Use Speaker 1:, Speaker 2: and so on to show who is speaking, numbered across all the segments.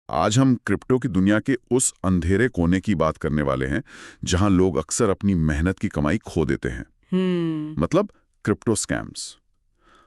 Speaker 1: आज हम क्रिप्टो की दुनिया के उस अंधेरे कोने की बात करने वाले हैं जहां लोग अक्सर अपनी मेहनत की कमाई खो देते हैं। मतलब क्रिप्टो स्कैम्स।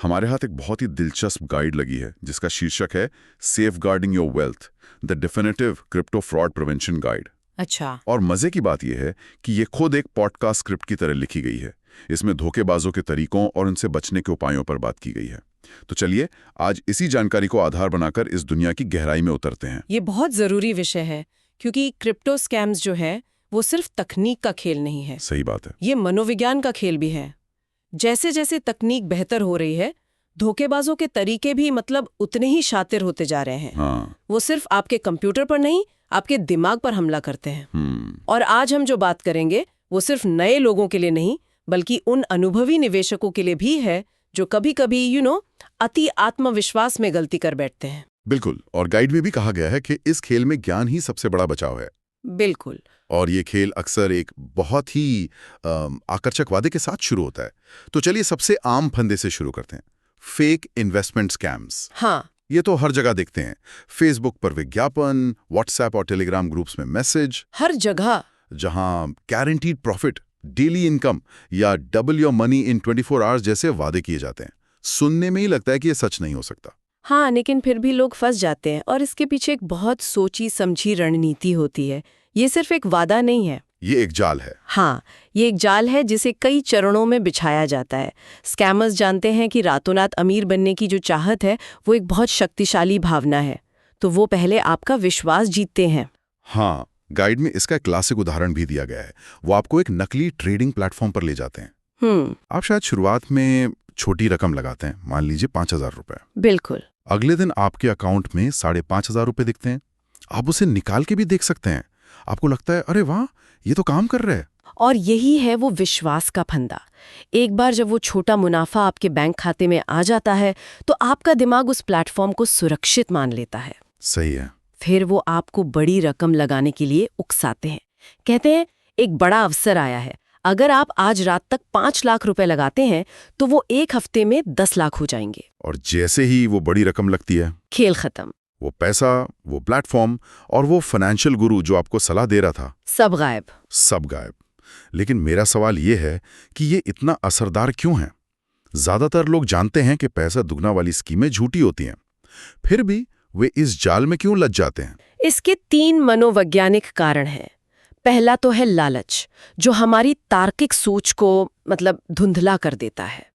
Speaker 1: हमारे हाथ एक बहुत ही दिलचस्प गाइड लगी है जिसका शीर्षक है safeguarding your wealth, the definitive crypto fraud prevention guide.
Speaker 2: अच्छा।
Speaker 1: और मजे की बात यह है कि ये खुद एक पॉडकास्ट स्क्रिप्ट की तरह लिखी गई है। इसमें धोखेबाजों के तरीकों और उनसे बचने के उपायों पर बात की गई है। तो चलिए आज इसी जानकारी को आधार बनाकर इस दुनिया की गहराई में उतरते हैं।
Speaker 2: ये बहुत जरूरी विषय है क्योंकि क्रिप्टो स्कैम्स जो है वो सिर्फ तकनीक का खेल नहीं है।
Speaker 1: सही बात है।
Speaker 2: ये मनोविज्ञान का खेल भी है। जैसे जैसे तकनीक बेहतर हो रही है, धोखेबाजों के तरीके भी उतने ही शातिर होते जा रहे हैं।
Speaker 1: हाँ।
Speaker 2: वो सिर्फ आपके कंप्यूटर पर नहीं, आपके दिमाग पर हमला करते हैं। और आज हम जो बात करेंगे वो सिर्फ नए लोगों के लिए नहीं, बल्कि उन अनुभवी निवेशकों के लिए भी है जो कभी-कभी अति आत्मविश्वास में गलती कर बैठते हैं।
Speaker 1: बिल्कुल। और गाइड में भी कहा गया है कि इस खेल में ज्ञान ही सबसे बड़ा बचाव है।
Speaker 2: बिल्कुल।
Speaker 1: और ये खेल अक्सर एक बहुत ही आकर्षक वादे के साथ शुरू होता है। तो चलिए सबसे आम फंदे से शुरू करते हैं। Fake investment scams.
Speaker 2: हाँ,
Speaker 1: ये तो हर जगह दिखते हैं। फेसबुक पर विज्ञापन, व्हाट्सएप और टेलीग्राम ग्रुप्स में मैसेज,
Speaker 2: हर जगह।
Speaker 1: जहां गारंटीड प्रॉफिट, डेली इनकम या double your money in 24 hours जैसे वादे किए जाते हैं। सुनने में ही लगता है कि ये सच नहीं हो सकता।
Speaker 2: हाँ, लेकिन फिर भी लोग फंस जाते हैं और इसके पीछे एक बहुत सोची समझी रणनीति होती है। ये सिर्फ एक वादा नहीं है,
Speaker 1: ये एक जाल है।
Speaker 2: हाँ, ये एक जाल है जिसे कई चरणों में बिछाया जाता है। स्कैमर्स जानते हैं कि रातों रात अमीर बनने की जो चाहत है वो एक बहुत शक्तिशाली भावना है, तो वो पहले आपका विश्वास जीतते हैं।
Speaker 1: हाँ, गाइड में इसका क्लासिक उदाहरण भी दिया गया है। वो आपको एक नकली ट्रेडिंग प्लेटफॉर्म पर ले जाते हैं। आप शायद शुरुआत में छोटी रकम लगाते हैं, मान लीजिए 5,000 रुपए।
Speaker 2: बिल्कुल।
Speaker 1: अगले दिन आपके अकाउंट में 5,500 रुपए दिखते हैं। आप उसे निकाल के भी देख सकते हैं। आपको लगता है अरे वाह, ये तो काम कर रहा है।
Speaker 2: और यही है वो विश्वास का फंदा। एक बार जब वो छोटा मुनाफा आपके बैंक खाते में आ जाता है तो आपका दिमाग उस प्लेटफॉर्म को सुरक्षित मान लेता है।
Speaker 1: सही है।
Speaker 2: फिर वो आपको बड़ी रकम लगाने के लिए उकसाते हैं। कहते हैं एक बड़ा अवसर आया है, अगर आप आज रात तक 5 लाख रुपए लगाते हैं तो वो एक हफ्ते में 10 लाख हो जाएंगे।
Speaker 1: और जैसे ही वो बड़ी रकम लगती है,
Speaker 2: खेल खत्म।
Speaker 1: वो पैसा, वो प्लेटफॉर्म और वो फाइनेंशियल गुरु जो आपको सलाह दे रहा था,
Speaker 2: सब गायब।
Speaker 1: सब गायब। लेकिन मेरा सवाल ये है कि ये इतना असरदार क्यों है? ज्यादातर लोग जानते हैं कि पैसा दुगना वाली स्कीमें झूठी होती हैं, फिर भी वे इस जाल में क्यों लग जाते हैं?
Speaker 2: इसके 3 मनोवैज्ञानिक कारण हैं। पहला तो है लालच, जो हमारी तार्किक सोच को धुंधला कर देता है।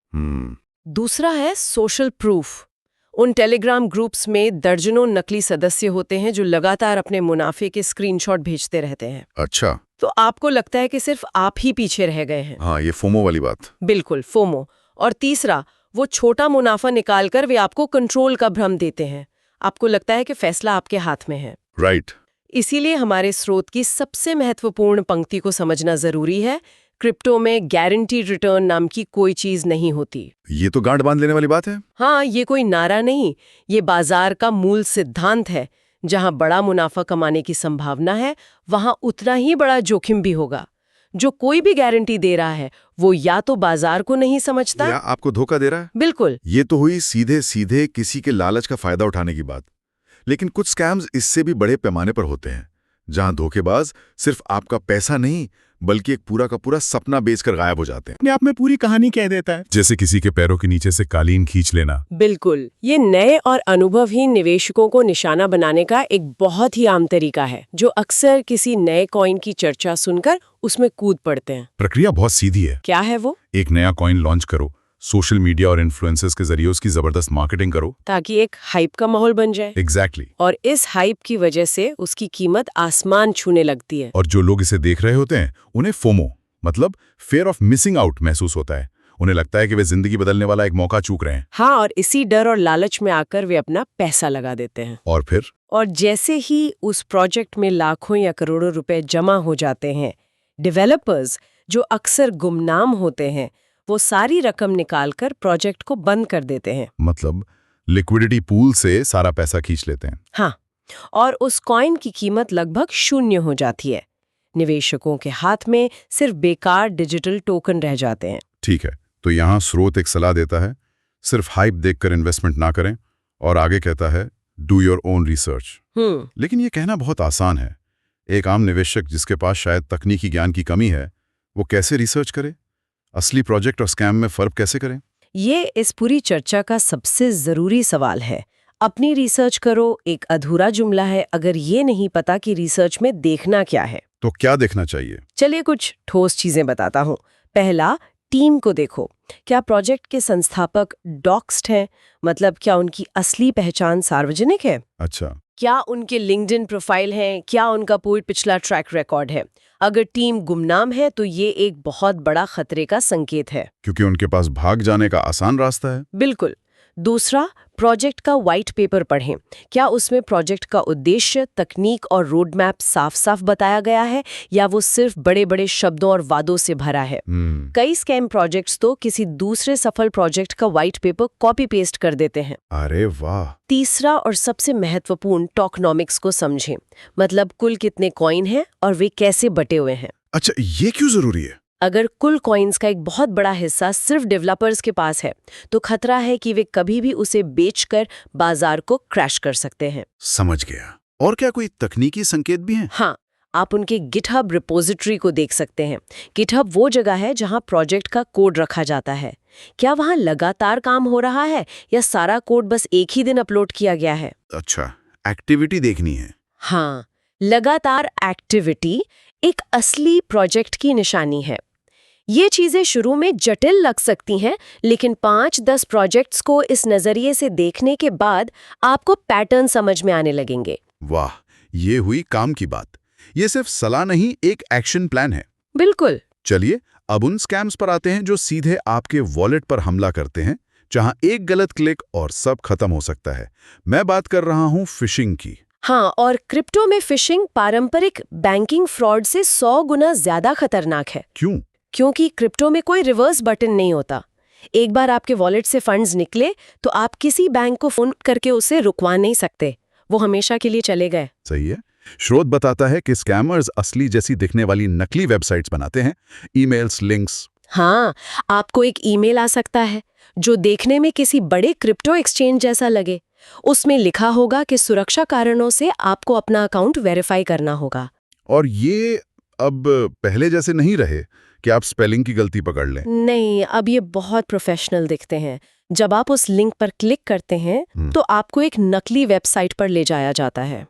Speaker 2: दूसरा है सोशल प्रूफ। उन टेलीग्राम ग्रुप्स में दर्जनों नकली सदस्य होते हैं जो लगातार अपने मुनाफे के स्क्रीनशॉट भेजते रहते हैं।
Speaker 1: अच्छा।
Speaker 2: तो आपको लगता है कि सिर्फ आप ही पीछे रह गए हैं।
Speaker 1: हाँ, ये फोमो वाली बात।
Speaker 2: बिल्कुल, फोमो। और तीसरा, वो छोटा मुनाफा निकालकर वे आपको कंट्रोल का भ्रम देते हैं। आपको लगता है कि फैसला आपके हाथ में है।
Speaker 1: राइट।
Speaker 2: इसीलिए हमारे स्रोत की सबसे महत्वपूर्ण पंक्ति को समझना जरूरी है। क्रिप्टो में गारंटीड रिटर्न नाम की कोई चीज नहीं होती।
Speaker 1: ये तो गांठ बांध लेने वाली बात है।
Speaker 2: हाँ, ये कोई नारा नहीं, ये बाजार का मूल सिद्धांत है। जहां बड़ा मुनाफा कमाने की संभावना है, वहां उतना ही बड़ा जोखिम भी होगा। जो कोई भी गारंटी दे रहा है वो या तो बाजार को नहीं समझता
Speaker 1: या आपको धोखा दे रहा है।
Speaker 2: बिल्कुल।
Speaker 1: ये तो हुई सीधे सीधे किसी के लालच का फायदा उठाने की बात। लेकिन कुछ स्कैम्स इससे भी बड़े पैमाने पर होते हैं, जहां धोखेबाज सिर्फ आपका पैसा नहीं बल्कि एक पूरा का पूरा सपना बेचकर गायब हो जाते हैं।
Speaker 3: अपने आप में पूरी कहानी कह देता है।
Speaker 1: जैसे किसी के पैरों के नीचे से कालीन खींच लेना।
Speaker 2: बिल्कुल। ये नए और अनुभवहीन निवेशकों को निशाना बनाने का एक बहुत ही आम तरीका है, जो अक्सर किसी नए कॉइन की चर्चा सुनकर उसमें कूद पड़ते हैं।
Speaker 1: प्रक्रिया बहुत सीधी है।
Speaker 2: क्या है वो?
Speaker 1: एक नया कॉइन लॉन्च करो, सोशल मीडिया और इन्फ्लुएंसर्स के जरिए उसकी जबरदस्त मार्केटिंग करो
Speaker 2: ताकि एक हाइप का माहौल बन जाए।
Speaker 1: एग्जैक्टली।
Speaker 2: और इस हाइप की वजह से उसकी कीमत आसमान छूने लगती है।
Speaker 1: और जो लोग इसे देख रहे होते हैं उन्हें फोमो मतलब फियर ऑफ मिसिंग आउट महसूस होता है। उन्हें लगता है कि वे जिंदगी बदलने वाला एक मौका चूक रहे हैं।
Speaker 2: हाँ, और इसी डर और लालच में आकर वे अपना पैसा लगा देते हैं।
Speaker 1: और फिर?
Speaker 2: और जैसे ही उस प्रोजेक्ट में लाखों या करोड़ों रुपए जमा हो जाते हैं, डेवलपर्स जो अक्सर गुमनाम होते हैं वो सारी रकम निकालकर प्रोजेक्ट को बंद कर देते हैं।
Speaker 1: मतलब लिक्विडिटी पूल से सारा पैसा खींच लेते हैं।
Speaker 2: हाँ, और उस कॉइन की कीमत लगभग 0 हो जाती है। निवेशकों के हाथ में सिर्फ बेकार डिजिटल टोकन रह जाते हैं।
Speaker 1: ठीक है, तो यहाँ स्रोत एक सलाह देता है, सिर्फ हाइप देखकर इन्वेस्टमेंट ना करें, और आगे कहता है डू योर ओन रिसर्च। लेकिन ये कहना बहुत आसान है। एक आम निवेशक जिसके पास शायद तकनीकी ज्ञान की कमी है, वो कैसे रिसर्च करे? असली प्रोजेक्ट और स्कैम में फर्क कैसे करें?
Speaker 2: ये इस पूरी चर्चा का सबसे जरूरी सवाल है। अपनी रिसर्च करो एक अधूरा जुमला है अगर ये नहीं पता कि रिसर्च में देखना क्या है।
Speaker 1: तो क्या देखना चाहिए?
Speaker 2: चलिए कुछ ठोस चीजें बताता हूँ। पहला, टीम को देखो। क्या प्रोजेक्ट के संस्थापक डॉक्स्ड हैं? मतलब क्या उनकी असली पहचान सार्वजनिक है?
Speaker 1: अच्छा।
Speaker 2: क्या उनके लिंक्डइन प्रोफाइल हैं? क्या उनका पूरी पिछला ट्रैक रिकॉर्ड है? अगर टीम गुमनाम है तो ये एक बहुत बड़ा खतरे का संकेत है,
Speaker 1: क्योंकि उनके पास भाग जाने का आसान रास्ता है।
Speaker 2: बिल्कुल। दूसरा, प्रोजेक्ट का व्हाइट पेपर पढ़ें। क्या उसमें प्रोजेक्ट का उद्देश्य, तकनीक और रोड मैप साफ साफ बताया गया है या वो सिर्फ बड़े बड़े शब्दों और वादों से भरा है? कई स्कैम प्रोजेक्ट्स तो किसी दूसरे सफल प्रोजेक्ट का व्हाइट पेपर कॉपी पेस्ट कर देते हैं।
Speaker 1: अरे वाह।
Speaker 2: तीसरा और सबसे महत्वपूर्ण, टोकनॉमिक्स को समझें। मतलब कुल कितने कॉइन हैं और वे कैसे बटे हुए हैं।
Speaker 1: अच्छा, ये क्यों जरूरी है?
Speaker 2: अगर कुल कॉइन्स का एक बहुत बड़ा हिस्सा सिर्फ डेवलपर्स के पास है तो खतरा है कि वे कभी भी उसे बेचकर बाजार को क्रैश कर सकते हैं।
Speaker 1: समझ गया। और क्या कोई तकनीकी संकेत भी हैं?
Speaker 2: हाँ, आप उनके गिटहब रिपोजिटरी को देख सकते हैं। गिटहब वो जगह है जहां प्रोजेक्ट का कोड रखा जाता है। क्या वहां लगातार काम हो रहा है या सारा कोड बस एक ही दिन अपलोड किया गया है?
Speaker 1: अच्छा, एक्टिविटी देखनी है।
Speaker 2: हाँ, लगातार एक्टिविटी एक असली प्रोजेक्ट की निशानी है। ये चीजें शुरू में जटिल लग सकती हैं, लेकिन 5-10 प्रोजेक्ट्स को इस नजरिए से देखने के बाद आपको पैटर्न समझ में आने लगेंगे।
Speaker 1: वाह, ये हुई काम की बात। ये सिर्फ सलाह नहीं, एक एक्शन प्लान है।
Speaker 2: बिल्कुल।
Speaker 1: चलिए अब उन स्कैम्स पर आते हैं जो सीधे आपके वॉलेट पर हमला करते हैं, जहां एक गलत क्लिक और सब खत्म हो सकता है। मैं बात कर रहा हूं फिशिंग की।
Speaker 2: हाँ, और क्रिप्टो में फिशिंग पारंपरिक बैंकिंग फ्रॉड से 100 गुना ज्यादा खतरनाक है।
Speaker 1: क्यों?
Speaker 2: क्योंकि क्रिप्टो में कोई रिवर्स बटन नहीं होता। एक बार आपके वॉलेट से फंड्स निकले तो आप किसी बैंक को फोन करके उसे रुकवा नहीं सकते। वो हमेशा के लिए चले गए।
Speaker 1: सही है। स्रोत बताता है कि स्कैमर्स असली जैसी दिखने वाली नकली वेबसाइट्स बनाते हैं, ईमेल्स, लिंक्स।
Speaker 2: हाँ, आपको एक ईमेल आ सकता है जो देखने में किसी बड़े क्रिप्टो एक्सचेंज जैसा लगे। उसमें लिखा होगा कि सुरक्षा कारणों से आपको अपना अकाउंट वेरीफाई करना होगा।
Speaker 1: और ये अब पहले जैसे नहीं रहे कि आप स्पेलिंग की गलती पकड़ लें।
Speaker 2: नहीं, अब ये बहुत प्रोफेशनल दिखते हैं। जब आप उस लिंक पर क्लिक करते हैं तो आपको एक नकली वेबसाइट पर ले जाया जाता है।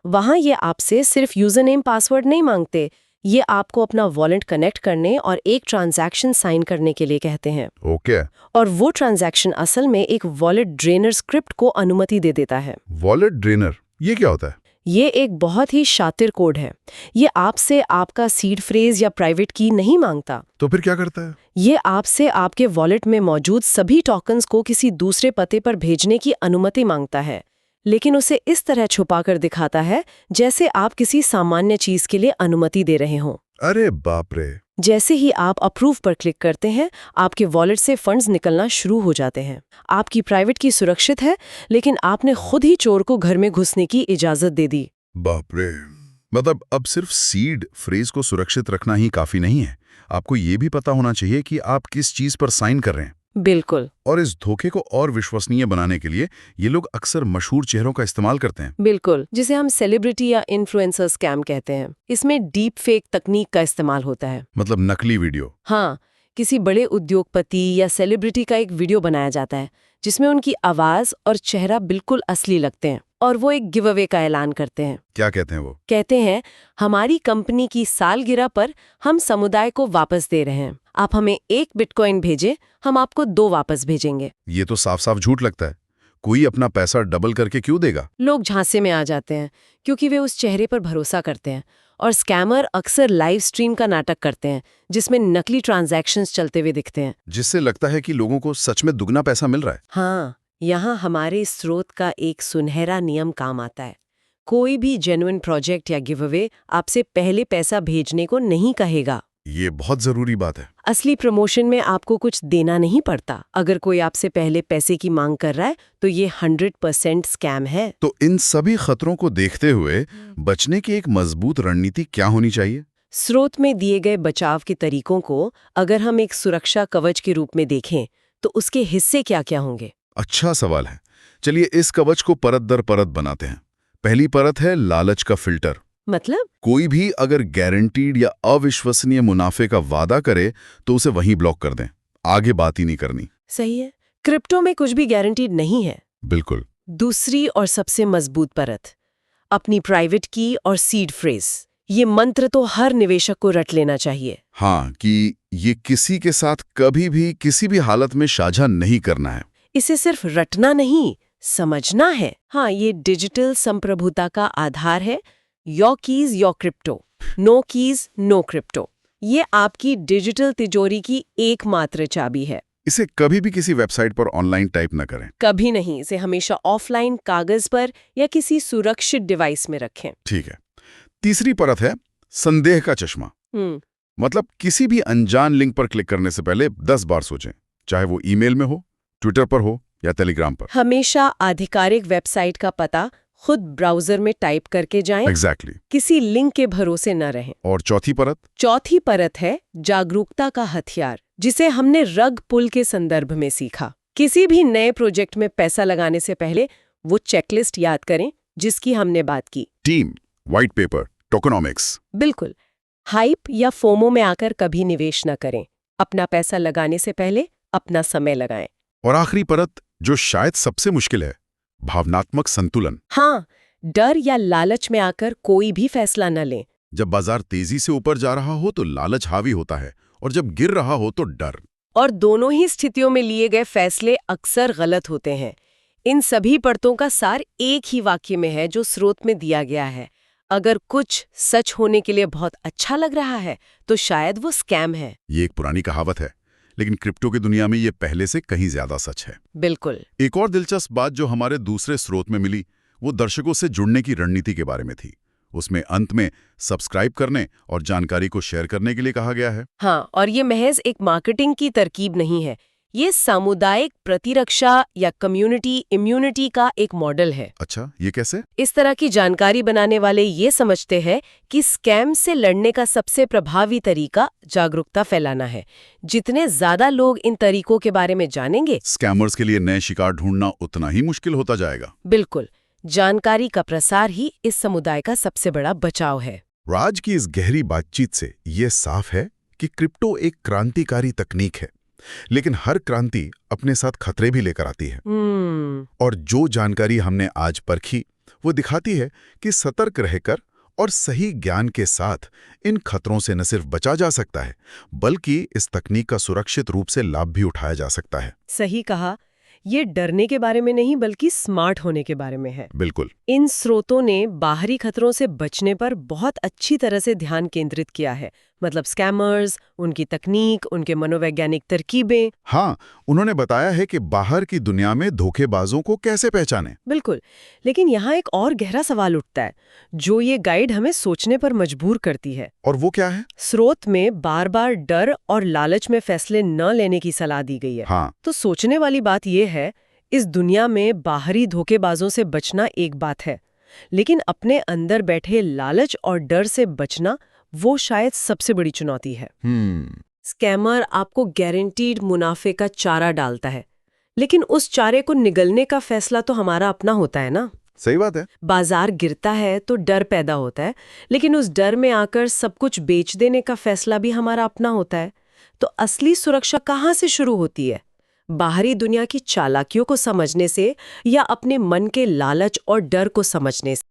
Speaker 2: वहां ये आपसे सिर्फ यूजर नेम पासवर्ड नहीं मांगते, ये आपको अपना वॉलेट कनेक्ट करने और एक ट्रांजैक्शन साइन करने के लिए कहते हैं।
Speaker 1: ओके।
Speaker 2: और वो ट्रांजैक्शन असल में एक वॉलेट ड्रेनर स्क्रिप्ट को अनुमति दे देता है।
Speaker 1: वॉलेट ड्रेनर, ये क्या होता है?
Speaker 2: ये एक बहुत ही शातिर कोड है। ये आपसे आपका सीड फ्रेज या प्राइवेट की नहीं मांगता।
Speaker 1: तो फिर क्या करता है?
Speaker 2: ये आपसे आपके वॉलेट में मौजूद सभी टोकन्स को किसी दूसरे पते पर भेजने की अनुमति मांगता है, लेकिन उसे इस तरह छुपाकर दिखाता है जैसे आप किसी सामान्य चीज के लिए अनुमति दे रहे हों।
Speaker 1: अरे बाप रे।
Speaker 2: जैसे ही आप अप्रूव पर क्लिक करते हैं, आपके वॉलेट से फंड्स निकलना शुरू हो जाते हैं। आपकी प्राइवेट की सुरक्षित है, लेकिन आपने खुद ही चोर को घर में घुसने की इजाजत दे दी।
Speaker 1: बाप रे। मतलब अब सिर्फ सीड फ्रेज को सुरक्षित रखना ही काफी नहीं है, आपको ये भी पता होना चाहिए कि आप किस चीज पर साइन कर रहे हैं।
Speaker 2: बिल्कुल।
Speaker 1: और इस धोखे को और विश्वसनीय बनाने के लिए ये लोग अक्सर मशहूर चेहरों का इस्तेमाल करते हैं।
Speaker 2: बिल्कुल, जिसे हम सेलिब्रिटी या इन्फ्लुएंसर स्कैम कहते हैं। इसमें डीप फेक तकनीक का इस्तेमाल होता है।
Speaker 1: मतलब नकली वीडियो।
Speaker 2: हाँ, किसी बड़े उद्योगपति या सेलिब्रिटी का एक वीडियो बनाया जाता है जिसमें उनकी आवाज और चेहरा बिल्कुल असली लगते हैं और वो एक गिव अवे का ऐलान करते हैं।
Speaker 1: क्या कहते हैं वो?
Speaker 2: कहते हैं, हमारी कंपनी की सालगिरह पर हम समुदाय को वापस दे रहे हैं। आप हमें 1 बिटकॉइन भेजें, हम आपको 2 वापस भेजेंगे।
Speaker 1: ये तो साफ साफ झूठ लगता है। कोई अपना पैसा डबल करके क्यों देगा?
Speaker 2: लोग झांसे में आ जाते हैं क्योंकि वे उस चेहरे पर भरोसा करते हैं। और स्कैमर अक्सर लाइव स्ट्रीम का नाटक करते हैं जिसमें नकली ट्रांजैक्शंस चलते हुए दिखते हैं,
Speaker 1: जिससे लगता है कि लोगों को सच में दुगना पैसा मिल रहा है।
Speaker 2: हाँ, यहाँ हमारे स्रोत का एक सुनहरा नियम काम आता है। कोई भी जेन्युइन प्रोजेक्ट या गिव अवे आपसे पहले पैसा भेजने को नहीं कहेगा।
Speaker 1: ये बहुत जरूरी बात है।
Speaker 2: असली प्रमोशन में आपको कुछ देना नहीं पड़ता। अगर कोई आपसे पहले पैसे की मांग कर रहा है तो ये 100% स्कैम है।
Speaker 1: तो इन सभी खतरों को देखते हुए बचने की एक मजबूत रणनीति क्या होनी चाहिए?
Speaker 2: स्रोत में दिए गए बचाव के तरीकों को अगर हम एक सुरक्षा कवच के रूप में देखें तो उसके हिस्से क्या क्या होंगे?
Speaker 1: अच्छा सवाल है। चलिए इस कवच को परत दर परत बनाते हैं। पहली परत है लालच का फिल्टर।
Speaker 2: मतलब?
Speaker 1: कोई भी अगर गारंटीड या अविश्वसनीय मुनाफे का वादा करे तो उसे वहीं ब्लॉक कर दें, आगे बात ही नहीं करनी।
Speaker 2: सही है। क्रिप्टो में कुछ भी गारंटीड नहीं है।
Speaker 1: बिल्कुल।
Speaker 2: दूसरी और सबसे मजबूत परत, अपनी प्राइवेट की और सीड फ्रेज। ये मंत्र तो हर निवेशक को रट लेना चाहिए।
Speaker 1: हाँ, कि ये किसी के साथ कभी भी किसी भी हालत में साझा नहीं करना है।
Speaker 2: इसे सिर्फ रटना नहीं, समझना है। हाँ, ये डिजिटल संप्रभुता का आधार है। Your keys your crypto, no keys no crypto. ये आपकी डिजिटल तिजोरी की एकमात्र चाबी है।
Speaker 1: इसे कभी भी किसी वेबसाइट पर ऑनलाइन टाइप न करें।
Speaker 2: कभी नहीं। इसे हमेशा ऑफलाइन कागज पर या किसी सुरक्षित डिवाइस में रखें।
Speaker 1: ठीक है। तीसरी परत है संदेह का चश्मा। मतलब किसी भी अनजान लिंक पर क्लिक करने से पहले 10 बार सोचें, चाहे वो ईमेल में हो, ट्विटर पर हो या टेलीग्राम पर।
Speaker 2: हमेशा आधिकारिक वेबसाइट का पता खुद ब्राउजर में टाइप करके जाएं।
Speaker 1: एग्जैक्टली।
Speaker 2: किसी लिंक के भरोसे न रहें।
Speaker 1: और चौथी परत?
Speaker 2: चौथी परत है जागरूकता का हथियार, जिसे हमने रग पुल के संदर्भ में सीखा। किसी भी नए प्रोजेक्ट में पैसा लगाने से पहले वो चेकलिस्ट याद करें जिसकी हमने बात की।
Speaker 1: Team, white paper, tokenomics.
Speaker 2: बिल्कुल। हाइप या फोमो में आकर कभी निवेश न करें। अपना पैसा लगाने से पहले अपना समय लगाएं।
Speaker 1: और आखिरी परत, जो शायद सबसे मुश्किल है, भावनात्मक संतुलन।
Speaker 2: हाँ, डर या लालच में आकर कोई भी फैसला न लें।
Speaker 1: जब बाजार तेजी से ऊपर जा रहा हो तो लालच हावी होता है, और जब गिर रहा हो तो डर।
Speaker 2: और दोनों ही स्थितियों में लिए गए फैसले अक्सर गलत होते हैं। इन सभी परतों का सार एक ही वाक्य में है जो स्रोत में दिया गया है। अगर कुछ सच होने के लिए बहुत अच्छा लग रहा है तो शायद वो स्कैम है।
Speaker 1: ये एक पुरानी कहावत है, लेकिन क्रिप्टो की दुनिया में ये पहले से कहीं ज्यादा सच है।
Speaker 2: बिल्कुल।
Speaker 1: एक और दिलचस्प बात जो हमारे दूसरे स्रोत में मिली, वो दर्शकों से जुड़ने की रणनीति के बारे में थी। उसमें अंत में सब्सक्राइब करने और जानकारी को शेयर करने के लिए कहा गया है।
Speaker 2: हाँ, और ये महज एक मार्केटिंग की तरकीब नहीं है। ये सामुदायिक प्रतिरक्षा या कम्युनिटी इम्यूनिटी का एक मॉडल है।
Speaker 1: अच्छा, ये कैसे?
Speaker 2: इस तरह की जानकारी बनाने वाले ये समझते हैं कि स्कैम से लड़ने का सबसे प्रभावी तरीका जागरूकता फैलाना है। जितने ज्यादा लोग इन तरीकों के बारे में जानेंगे,
Speaker 1: स्कैमर्स के लिए नए शिकार ढूंढना उतना ही मुश्किल होता जाएगा।
Speaker 2: बिल्कुल, जानकारी का प्रसार ही इस समुदाय का सबसे बड़ा बचाव है।
Speaker 1: राज की इस गहरी बातचीत से ये साफ है कि क्रिप्टो एक क्रांतिकारी तकनीक है, लेकिन हर क्रांति अपने साथ खतरे भी लेकर आती है। और जो जानकारी हमने आज परखी वो दिखाती है कि सतर्क रहकर और सही ज्ञान के साथ इन खतरों से न सिर्फ बचा जा सकता है, बल्कि इस तकनीक का सुरक्षित रूप से लाभ भी उठाया जा सकता है।
Speaker 2: सही कहा। ये डरने के बारे में नहीं बल्कि स्मार्ट होने के बारे में है।
Speaker 1: बिल्कुल।
Speaker 2: इन स्रोतों ने बाहरी खतरों से बचने पर बहुत अच्छी तरह से ध्यान केंद्रित किया है। मतलब स्कैमर्स, उनकी तकनीक, उनके मनोवैज्ञानिक तरकीबें।
Speaker 1: हाँ, उन्होंने बताया है कि बाहर की दुनिया में धोखेबाजों को कैसे पहचानें।
Speaker 2: बिल्कुल। लेकिन यहाँ एक और गहरा सवाल उठता है जो ये गाइड हमें सोचने पर मजबूर करती है।
Speaker 1: और वो क्या है?
Speaker 2: स्रोत में बार बार डर और लालच में फैसले न लेने की सलाह दी गई है।
Speaker 1: हाँ।
Speaker 2: तो सोचने वाली बात यह है, इस दुनिया में बाहरी धोखेबाजों से बचना एक बात है, लेकिन अपने अंदर बैठे लालच और डर से बचना वो शायद सबसे बड़ी चुनौती है। स्कैमर आपको गारंटीड मुनाफे का चारा डालता है, लेकिन उस चारे को निगलने का फैसला तो हमारा अपना होता है ना।
Speaker 1: सही बात है।
Speaker 2: बाजार गिरता है तो डर पैदा होता है, लेकिन उस डर में आकर सब कुछ बेच देने का फैसला भी हमारा अपना होता है। तो असली सुरक्षा कहाँ से शुरू होती है? बाहरी दुनिया की चालाकियों को समझने से या अपने मन के लालच और डर को समझने से?